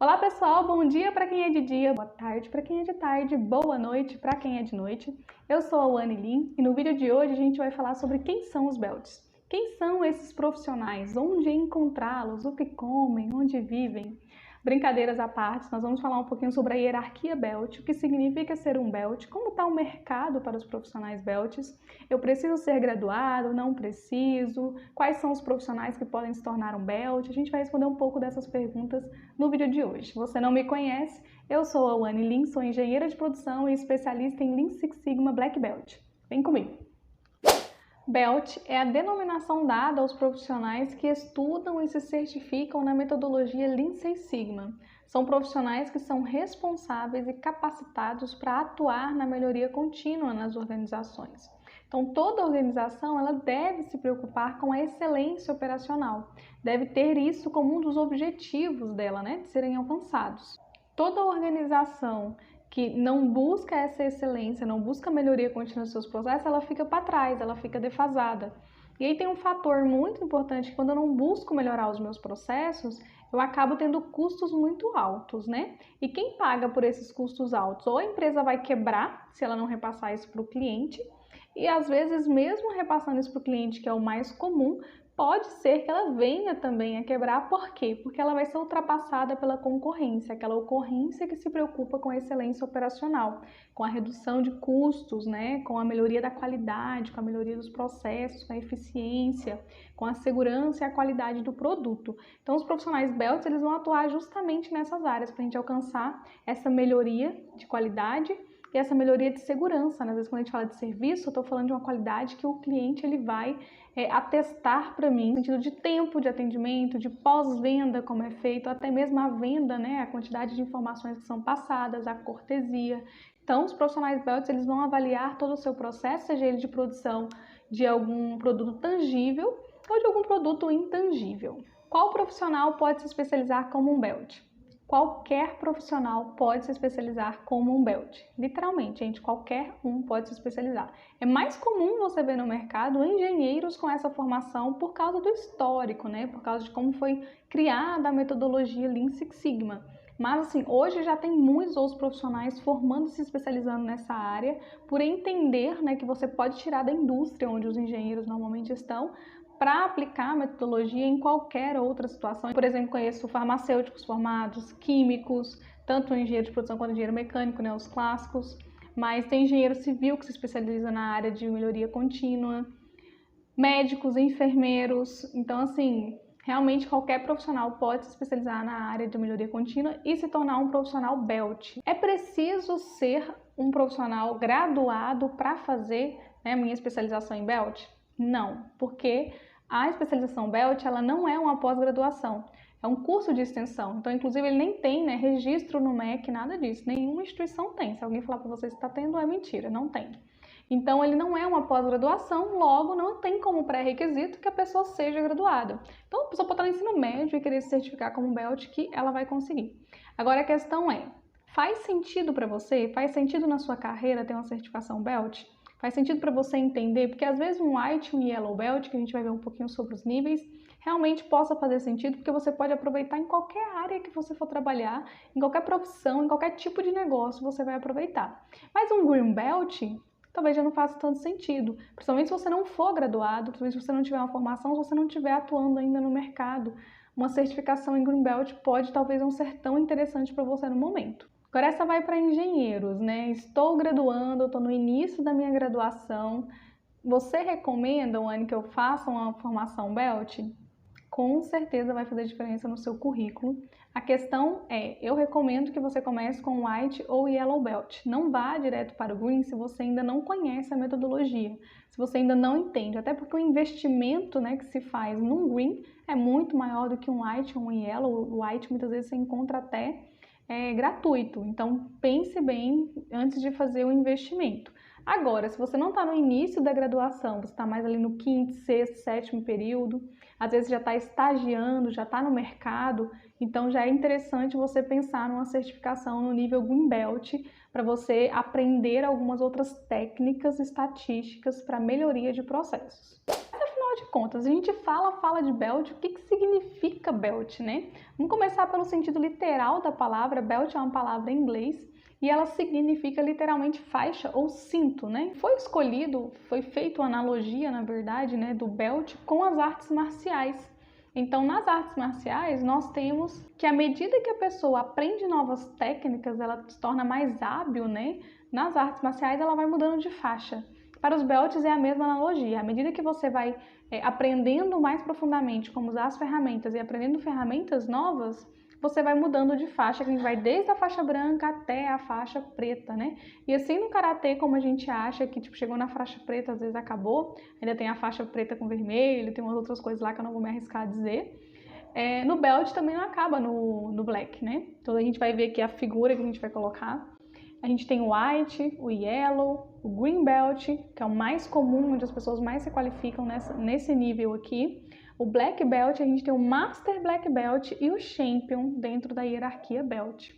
Olá pessoal, bom dia para quem é de dia, boa tarde para quem é de tarde, boa noite para quem é de noite. Eu sou a Wani Lin e no vídeo de hoje a gente vai falar sobre quem são os belts. Quem são esses profissionais, onde encontrá-los, o que comem, onde vivem. Brincadeiras à parte, nós vamos falar um pouquinho sobre a hierarquia belt, o que significa ser um belt, como está o mercado para os profissionais belts, eu preciso ser graduado, não preciso, quais são os profissionais que podem se tornar um belt, a gente vai responder um pouco dessas perguntas no vídeo de hoje. Se você não me conhece, eu sou a Wani Lin, sou engenheira de produção e especialista em Lean Six Sigma Black Belt. Vem comigo! Belt é a denominação dada aos profissionais que estudam e se certificam na metodologia Lean Six Sigma. São profissionais que são responsáveis e capacitados para atuar na melhoria contínua nas organizações. Então, toda organização ela deve se preocupar com a excelência operacional, deve ter isso como um dos objetivos dela, de serem alcançados. Toda organização que não busca essa excelência, não busca melhoria contínua nos seus processos, ela fica para trás, ela fica defasada. E aí tem um fator muito importante, que quando eu não busco melhorar os meus processos, eu acabo tendo custos muito altos, E quem paga por esses custos altos? Ou a empresa vai quebrar, se ela não repassar isso para o cliente, e às vezes mesmo repassando isso para o cliente, que é o mais comum, pode ser que ela venha também a quebrar. Por quê? Porque ela vai ser ultrapassada pela concorrência, aquela ocorrência que se preocupa com a excelência operacional, com a redução de custos, com a melhoria da qualidade, com a melhoria dos processos, com a eficiência, com a segurança e a qualidade do produto. Então, os profissionais belts, eles vão atuar justamente nessas áreas para a gente alcançar essa melhoria de qualidade e essa melhoria de segurança. Às vezes, quando a gente fala de serviço, eu estou falando de uma qualidade que o cliente ele vai atestar para mim, no sentido de tempo de atendimento, de pós-venda, como é feito, até mesmo a venda, a quantidade de informações que são passadas, a cortesia. Então, os profissionais belts, eles vão avaliar todo o seu processo, seja ele de produção de algum produto tangível ou de algum produto intangível. Qual profissional pode se especializar como um belt? Qualquer profissional pode se especializar como um belt. Literalmente, gente, qualquer um pode se especializar. É mais comum você ver no mercado engenheiros com essa formação por causa do histórico, por causa de como foi criada a metodologia Lean Six Sigma. Mas assim, hoje já tem muitos outros profissionais formando e se especializando nessa área, por entender que você pode tirar da indústria onde os engenheiros normalmente estão, para aplicar a metodologia em qualquer outra situação. Por exemplo, conheço farmacêuticos formados, químicos, tanto engenheiro de produção quanto engenheiro mecânico, os clássicos, mas tem engenheiro civil que se especializa na área de melhoria contínua, médicos, enfermeiros. Então, assim, realmente qualquer profissional pode se especializar na área de melhoria contínua e se tornar um profissional belt. É preciso ser um profissional graduado para fazer a minha especialização em belt? Não, porque a especialização belt ela não é uma pós-graduação, é um curso de extensão. Então, inclusive, ele nem tem registro no MEC, nada disso, nenhuma instituição tem. Se alguém falar para você que está tendo, é mentira, não tem. Então, ele não é uma pós-graduação, logo não tem como pré-requisito que a pessoa seja graduada. Então, a pessoa pode estar no ensino médio e querer se certificar como belt, que ela vai conseguir. Agora, a questão é, faz sentido para você, faz sentido na sua carreira ter uma certificação belt? Faz sentido para você entender? Porque às vezes um white e um yellow belt, que a gente vai ver um pouquinho sobre os níveis, realmente possa fazer sentido, porque você pode aproveitar em qualquer área que você for trabalhar, em qualquer profissão, em qualquer tipo de negócio você vai aproveitar. Mas um green belt talvez já não faça tanto sentido, principalmente se você não for graduado, principalmente se você não tiver uma formação, se você não estiver atuando ainda no mercado. Uma certificação em green belt pode talvez não ser tão interessante para você no momento. Agora essa vai para engenheiros, Estou graduando, estou no início da minha graduação. Você recomenda, Wani, que eu faça uma formação belt? Com certeza vai fazer diferença no seu currículo. A questão é, eu recomendo que você comece com white ou yellow belt. Não vá direto para o green se você ainda não conhece a metodologia, se você ainda não entende, até porque o investimento que se faz num green é muito maior do que um white ou um yellow. O white muitas vezes você encontra até gratuito, então pense bem antes de fazer o investimento. Agora, se você não está no início da graduação, você está mais ali no quinto, sexto, sétimo período, às vezes já está estagiando, já está no mercado, então já é interessante você pensar numa certificação no nível Green Belt para você aprender algumas outras técnicas estatísticas para melhoria de processos. Afinal afinal de contas, a gente fala de belt, o que significa belt, né? Vamos começar pelo sentido literal da palavra. Belt é uma palavra em inglês e ela significa literalmente faixa ou cinto, né? Foi feita uma analogia, na verdade, né, do belt com as artes marciais. Então, nas artes marciais, nós temos que à medida que a pessoa aprende novas técnicas, ela se torna mais hábil, né? Nas artes marciais, ela vai mudando de faixa. Para os belts é a mesma analogia. À medida que você vai aprendendo mais profundamente como usar as ferramentas e aprendendo ferramentas novas, você vai mudando de faixa, que a gente vai desde a faixa branca até a faixa preta, né? E assim no karatê, como a gente acha que tipo, chegou na faixa preta, às vezes acabou, ainda tem a faixa preta com vermelho, tem umas outras coisas lá que eu não vou me arriscar a dizer. No belt também não acaba no black, né? Então a gente vai ver aqui a figura que a gente vai colocar. A gente tem o white, o yellow, o green belt, que é o mais comum, onde as pessoas mais se qualificam nesse nível aqui. O black belt, a gente tem o master black belt e o champion dentro da hierarquia belt.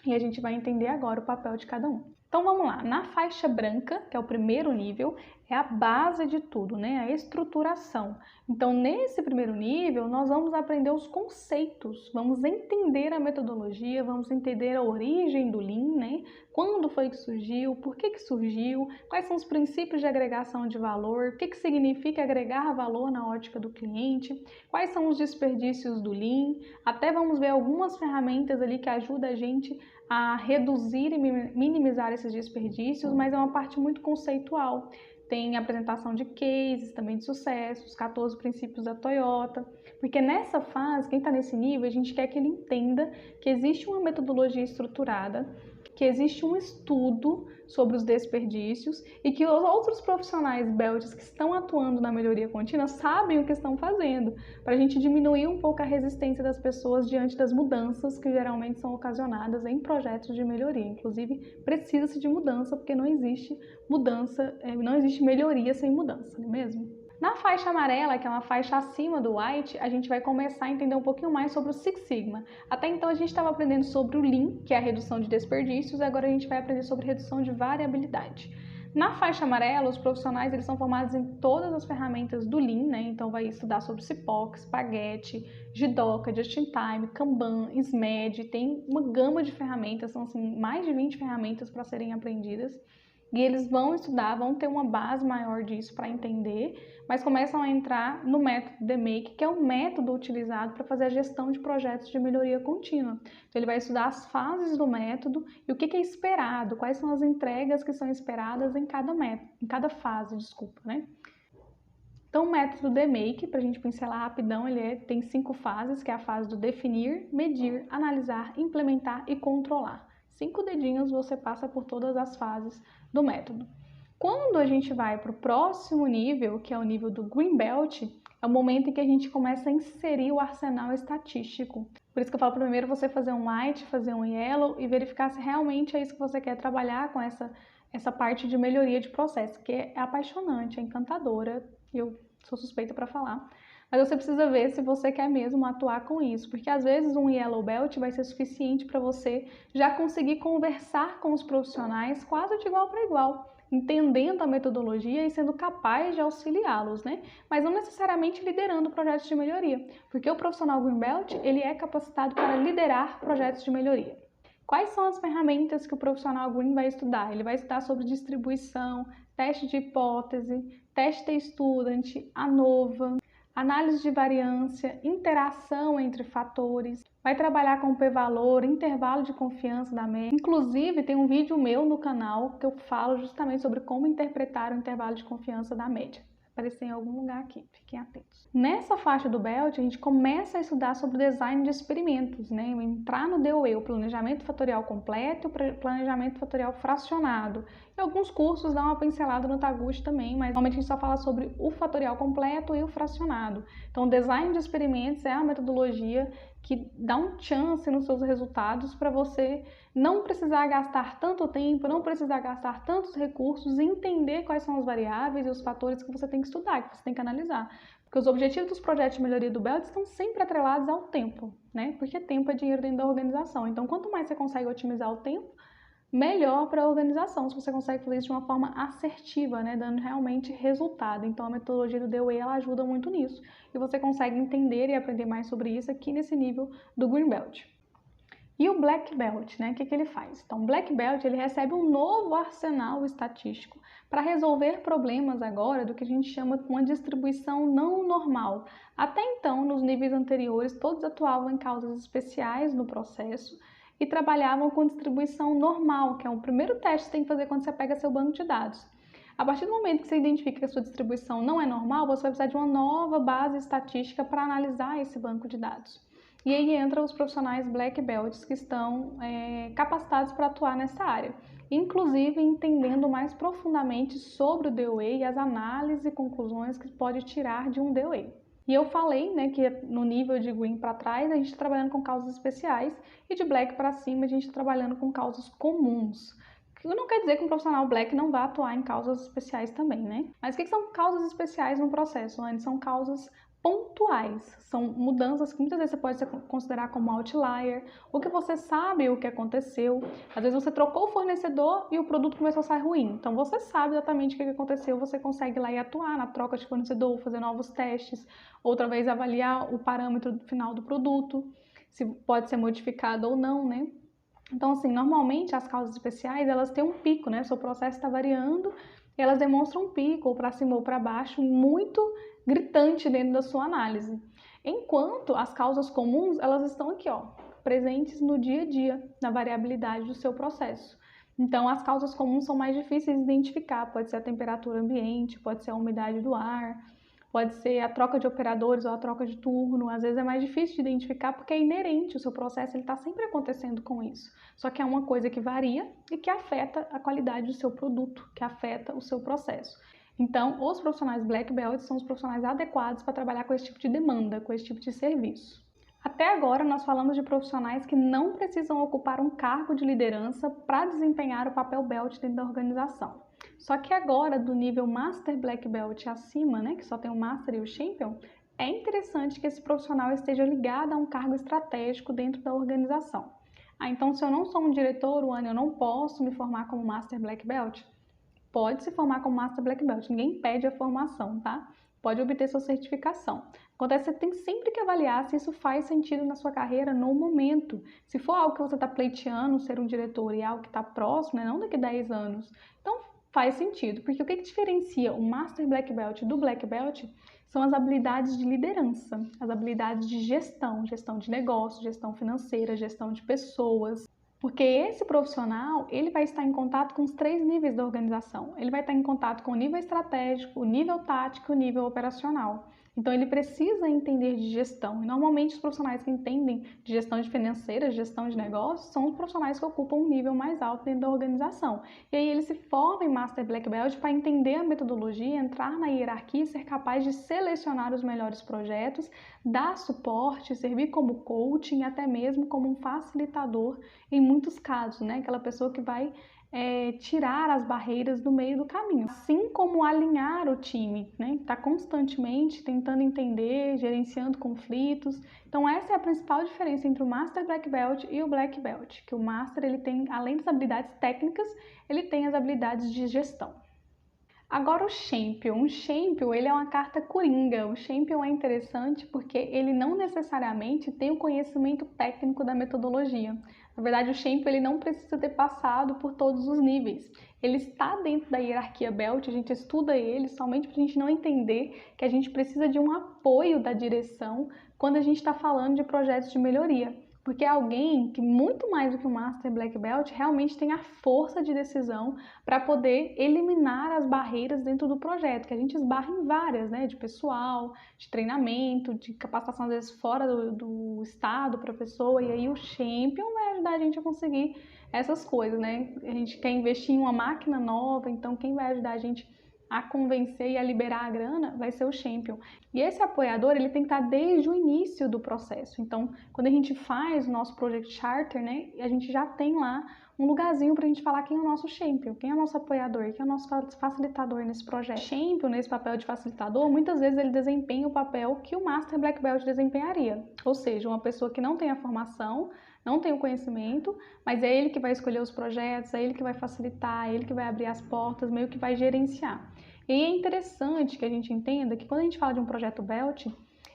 E a gente vai entender agora o papel de cada um. Então vamos lá, na faixa branca, que é o primeiro nível, é a base de tudo, né? A estruturação. Então nesse primeiro nível, nós vamos aprender os conceitos, vamos entender a metodologia, vamos entender a origem do Lean, né? Quando foi que surgiu, por que surgiu, quais são os princípios de agregação de valor, o que significa agregar valor na ótica do cliente, quais são os desperdícios do Lean, até vamos ver algumas ferramentas ali que ajudam a gente a reduzir e minimizar esses desperdícios, mas é uma parte muito conceitual. Tem apresentação de cases também de sucesso, os 14 princípios da Toyota, porque nessa fase, quem está nesse nível, a gente quer que ele entenda que existe uma metodologia estruturada, que existe um estudo sobre os desperdícios e que os outros profissionais belts que estão atuando na melhoria contínua sabem o que estão fazendo, para a gente diminuir um pouco a resistência das pessoas diante das mudanças que geralmente são ocasionadas em projetos de melhoria. Inclusive, precisa-se de mudança, porque não existe mudança, não existe melhoria sem mudança, não é mesmo? Na faixa amarela, que é uma faixa acima do white, a gente vai começar a entender um pouquinho mais sobre o Six Sigma. Até então a gente estava aprendendo sobre o Lean, que é a redução de desperdícios, e agora a gente vai aprender sobre redução de variabilidade. Na faixa amarela, os profissionais eles são formados em todas as ferramentas do Lean, né? Então vai estudar sobre CIPOC, Spaghetti, Jidoka, Just in Time, Kanban, SMED, tem uma gama de ferramentas, são assim, mais de 20 ferramentas para serem aprendidas. E eles vão estudar, vão ter uma base maior disso para entender, mas começam a entrar no método DMAIC, que é o método utilizado para fazer a gestão de projetos de melhoria contínua. Então, ele vai estudar as fases do método e o que é esperado, quais são as entregas que são esperadas em cada fase, né? Então, o método DMAIC, para a gente pincelar rapidão, tem 5 fases, que é a fase do definir, medir, analisar, implementar e controlar. 5 dedinhos você passa por todas as fases do método. Quando a gente vai para o próximo nível, que é o nível do Green Belt, é o momento em que a gente começa a inserir o arsenal estatístico. Por isso que eu falo primeiro você fazer um white, fazer um yellow e verificar se realmente é isso que você quer trabalhar com essa parte de melhoria de processo, que é apaixonante, é encantadora, eu sou suspeita para falar. Mas você precisa ver se você quer mesmo atuar com isso, porque às vezes um Yellow Belt vai ser suficiente para você já conseguir conversar com os profissionais quase de igual para igual, entendendo a metodologia e sendo capaz de auxiliá-los, né? Mas não necessariamente liderando projetos de melhoria, porque o profissional Green Belt, ele é capacitado para liderar projetos de melhoria. Quais são as ferramentas que o profissional Green vai estudar? Ele vai estudar sobre distribuição, teste de hipótese, teste student, ANOVA, análise de variância, interação entre fatores, vai trabalhar com p-valor, intervalo de confiança da média. Inclusive, tem um vídeo meu no canal que eu falo justamente sobre como interpretar o intervalo de confiança da média. Vai aparecer em algum lugar aqui, fiquem atentos. Nessa faixa do Belt, a gente começa a estudar sobre design de experimentos, né? Entrar no DOE, o planejamento fatorial completo, o planejamento fatorial fracionado. E alguns cursos dão uma pincelada no Taguchi também, mas normalmente a gente só fala sobre o fatorial completo e o fracionado. Então, o design de experimentos é a metodologia que dá um chance nos seus resultados para você não precisar gastar tanto tempo, não precisar gastar tantos recursos e entender quais são as variáveis e os fatores que você tem que estudar, que você tem que analisar. Porque os objetivos dos projetos de melhoria do Belt estão sempre atrelados ao tempo, né? Porque tempo é dinheiro dentro da organização. Então, quanto mais você consegue otimizar o tempo, melhor para a organização, se você consegue fazer isso de uma forma assertiva, né, dando realmente resultado. Então a metodologia do The Way, ela ajuda muito nisso. E você consegue entender e aprender mais sobre isso aqui nesse nível do Green Belt. E o Black Belt, né? O que ele faz? Então, o Black Belt, ele recebe um novo arsenal estatístico para resolver problemas agora do que a gente chama de uma distribuição não normal. Até então, nos níveis anteriores, todos atuavam em causas especiais no processo e trabalhavam com distribuição normal, que é o primeiro teste que você tem que fazer quando você pega seu banco de dados. A partir do momento que você identifica que a sua distribuição não é normal, você vai precisar de uma nova base estatística para analisar esse banco de dados. E aí entram os profissionais Black Belts que estão capacitados para atuar nessa área, inclusive entendendo mais profundamente sobre o The Way e as análises e conclusões que pode tirar de um The Way. E eu falei, né, que no nível de Green para trás a gente está trabalhando com causas especiais e de Black para cima a gente está trabalhando com causas comuns. Não quer dizer que um profissional Black não vá atuar em causas especiais também, né? Mas o que são causas especiais no processo, Anne? São causas pontuais, são mudanças que muitas vezes você pode considerar como outlier, ou que você sabe o que aconteceu. Às vezes você trocou o fornecedor e o produto começou a sair ruim, então você sabe exatamente o que aconteceu, você consegue ir lá e atuar na troca de fornecedor, fazer novos testes, outra vez avaliar o parâmetro final do produto, se pode ser modificado ou não, né? Então, assim, normalmente as causas especiais, elas têm um pico, né? Seu processo está variando, elas demonstram um pico, ou para cima ou para baixo, muito gritante dentro da sua análise. Enquanto as causas comuns, elas estão aqui, ó, presentes no dia a dia, na variabilidade do seu processo. Então, as causas comuns são mais difíceis de identificar, pode ser a temperatura ambiente, pode ser a umidade do ar, pode ser a troca de operadores ou a troca de turno. Às vezes é mais difícil de identificar porque é inerente, o seu processo está sempre acontecendo com isso. Só que é uma coisa que varia e que afeta a qualidade do seu produto, que afeta o seu processo. Então, os profissionais Black Belt são os profissionais adequados para trabalhar com esse tipo de demanda, com esse tipo de serviço. Até agora, nós falamos de profissionais que não precisam ocupar um cargo de liderança para desempenhar o papel Belt dentro da organização. Só que agora, do nível Master Black Belt acima, né, que só tem o Master e o Champion, é interessante que esse profissional esteja ligado a um cargo estratégico dentro da organização. Então, se eu não sou um diretor, Anne, eu não posso me formar como Master Black Belt? Pode se formar como Master Black Belt, ninguém pede a formação, tá? Pode obter sua certificação. Acontece que você tem sempre que avaliar se isso faz sentido na sua carreira no momento. Se for algo que você está pleiteando, ser um diretor, e é algo que está próximo, né? Não daqui a 10 anos, então faz sentido. Porque o que diferencia o Master Black Belt do Black Belt são as habilidades de liderança, as habilidades de gestão, gestão de negócio, gestão financeira, gestão de pessoas. Porque esse profissional, ele vai estar em contato com os 3 níveis da organização. Ele vai estar em contato com o nível estratégico, o nível tático e o nível operacional. Então, ele precisa entender de gestão. E, normalmente, os profissionais que entendem de gestão de financeira, gestão de negócios, são os profissionais que ocupam um nível mais alto dentro da organização. E aí, ele se forma em Master Black Belt para entender a metodologia, entrar na hierarquia e ser capaz de selecionar os melhores projetos, dar suporte, servir como coaching, até mesmo como um facilitador em muitos casos, né? Aquela pessoa que vai tirar as barreiras do meio do caminho, assim como alinhar o time, né? Está constantemente tentando entender, gerenciando conflitos. Então essa é a principal diferença entre o Master Black Belt e o Black Belt, que o Master, ele tem, além das habilidades técnicas, ele tem as habilidades de gestão. Agora o Champion. O Champion, ele é uma carta coringa. O Champion é interessante porque ele não necessariamente tem o conhecimento técnico da metodologia. Na verdade, o Champion, ele não precisa ter passado por todos os níveis. Ele está dentro da hierarquia Belt, a gente estuda ele somente para a gente não entender que a gente precisa de um apoio da direção quando a gente está falando de projetos de melhoria. Porque é alguém que, muito mais do que o Master Black Belt, realmente tem a força de decisão para poder eliminar as barreiras dentro do projeto, que a gente esbarra em várias, né? De pessoal, de treinamento, de capacitação, às vezes, fora do estado para a pessoa. E aí o Champion vai ajudar a gente a conseguir essas coisas, né? A gente quer investir em uma máquina nova, então quem vai ajudar a gente a convencer e a liberar a grana vai ser o Champion. E esse apoiador, ele tem que estar desde o início do processo. Então, quando a gente faz o nosso Project Charter, né, a gente já tem lá um lugarzinho para a gente falar quem é o nosso Champion, quem é o nosso apoiador, quem é o nosso facilitador nesse projeto. Champion, nesse papel de facilitador, muitas vezes ele desempenha o papel que o Master Black Belt desempenharia. Ou seja, uma pessoa que não tem a formação não tem o conhecimento, mas é ele que vai escolher os projetos, é ele que vai facilitar, é ele que vai abrir as portas, meio que vai gerenciar. E é interessante que a gente entenda que quando a gente fala de um projeto Belt,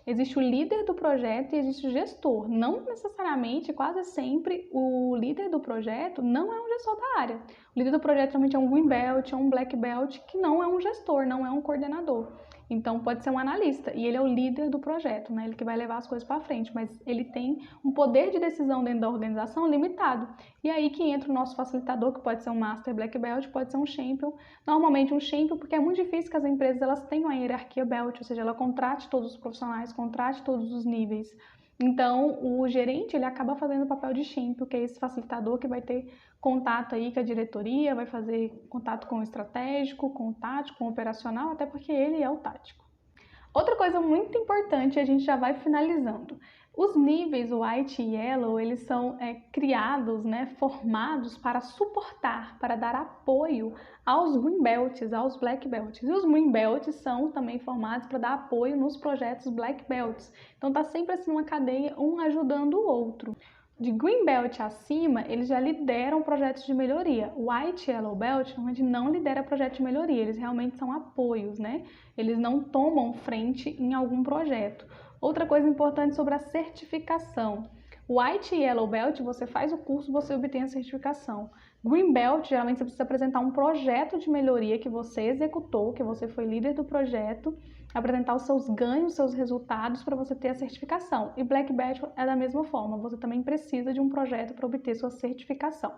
existe o líder do projeto e existe o gestor. Não necessariamente, quase sempre, o líder do projeto não é um gestor da área. O líder do projeto realmente é um Green Belt, é um Black Belt, que não é um gestor, não é um coordenador. Então, pode ser um analista, e ele é o líder do projeto, né? Ele que vai levar as coisas para frente, mas ele tem um poder de decisão dentro da organização limitado. E aí que entra o nosso facilitador, que pode ser um Master Black Belt, pode ser um Champion. Normalmente um Champion, porque é muito difícil que as empresas elas tenham a hierarquia Belt, ou seja, ela contrate todos os profissionais, contrate todos os níveis. Então, o gerente, ele acaba fazendo o papel de Champion, que é esse facilitador que vai ter contato aí com a diretoria, vai fazer contato com o estratégico, com o tático, com o operacional, até porque ele é o tático. Outra coisa muito importante, a gente já vai finalizando. Os níveis White e Yellow, eles são criados, né, formados para suportar, para dar apoio aos Green Belts, aos Black Belts. E os Green Belts são também formados para dar apoio nos projetos Black Belts. Então tá sempre assim uma cadeia, um ajudando o outro. De Green Belt acima, eles já lideram projetos de melhoria. White e Yellow Belt normalmente não lidera projeto de melhoria, eles realmente são apoios, né? Eles não tomam frente em algum projeto. Outra coisa importante sobre a certificação. White e Yellow Belt, você faz o curso, você obtém a certificação. Green Belt, geralmente você precisa apresentar um projeto de melhoria que você executou, que você foi líder do projeto, apresentar os seus ganhos, os seus resultados para você ter a certificação. E Black Belt é da mesma forma, você também precisa de um projeto para obter sua certificação,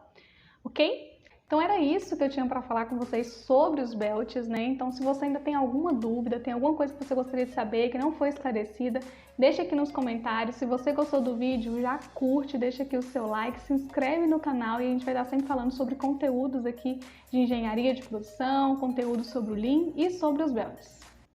ok? Então era isso que eu tinha para falar com vocês sobre os belts, né? Então se você ainda tem alguma dúvida, tem alguma coisa que você gostaria de saber que não foi esclarecida, deixa aqui nos comentários. Se você gostou do vídeo, já curte, deixa aqui o seu like, se inscreve no canal e a gente vai estar sempre falando sobre conteúdos aqui de engenharia de produção, conteúdos sobre o Lean e sobre os belts.